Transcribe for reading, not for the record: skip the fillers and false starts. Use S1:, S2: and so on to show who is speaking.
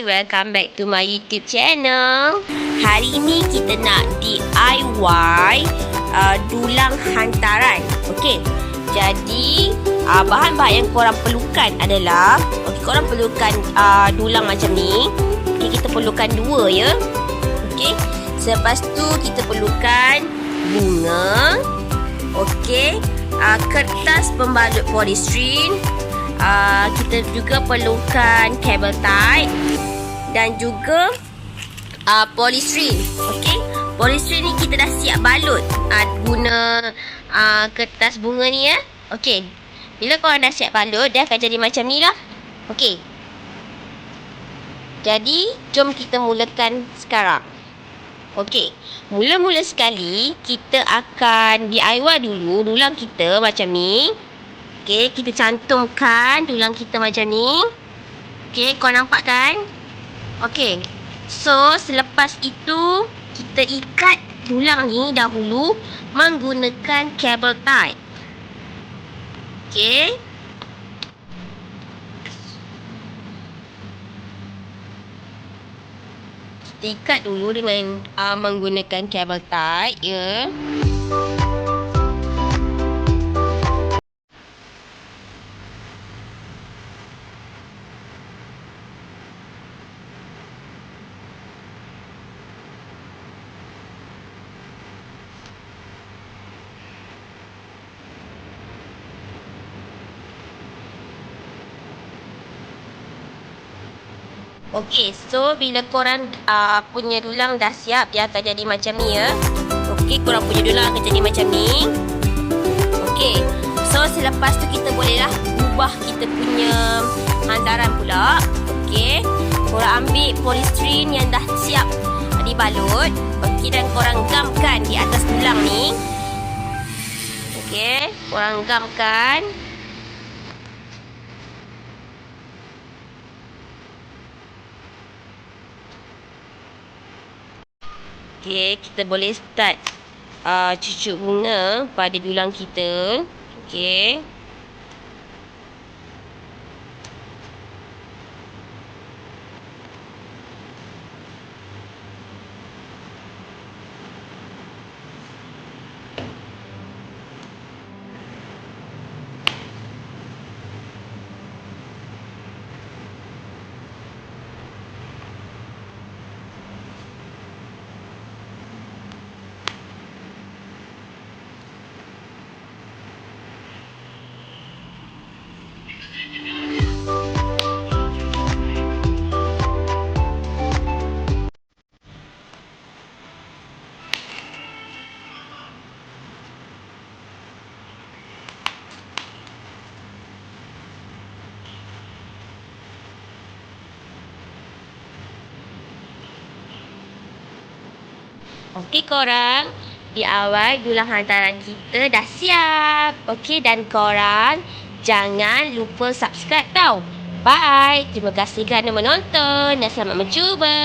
S1: Hai, welcome back to my YouTube channel. Hari ini kita nak DIY dulang hantaran. Okey. Jadi bahan-bahan yang korang perlukan adalah korang perlukan dulang macam ni. Okey, kita perlukan 2 ya. Okey. Selepas tu kita perlukan bunga. Okey. Kertas pembalut polystyrene. Kita juga perlukan kabel tie dan juga polystyrene. Okey, polystyrene ni kita dah siap balut guna kertas bunga ni ya. Okey, bila korang dah siap balut, dia akan jadi macam ni lah. Okey, jadi jom kita mulakan sekarang. Okey, mula-mula sekali kita akan DIY dulu dulang kita macam ni. Okey, kita cantumkan dulang kita macam ni. Okey, kau nampak kan? Okey. So, selepas itu kita ikat dulang ni dahulu menggunakan kabel tie. Okey. Kita ikat dulu dengan menggunakan kabel tie ya. Okey, so bila korang punya dulang dah siap, dia akan jadi macam ni ya. Okey, korang punya dulang akan jadi macam ni. Okey, so selepas tu kita bolehlah ubah kita punya hantaran pula. Okey, korang ambil polystyrene yang dah siap dibalut. Okey, dan korang gamkan di atas dulang ni. Okey, korang gamkan. Okey, kita boleh start cucuk bunga pada dulang kita. Okey. Okey korang, di awal dulang hantaran kita dah siap. Okey, dan korang jangan lupa subscribe tau. Bye. Terima kasih kerana menonton dan selamat mencuba.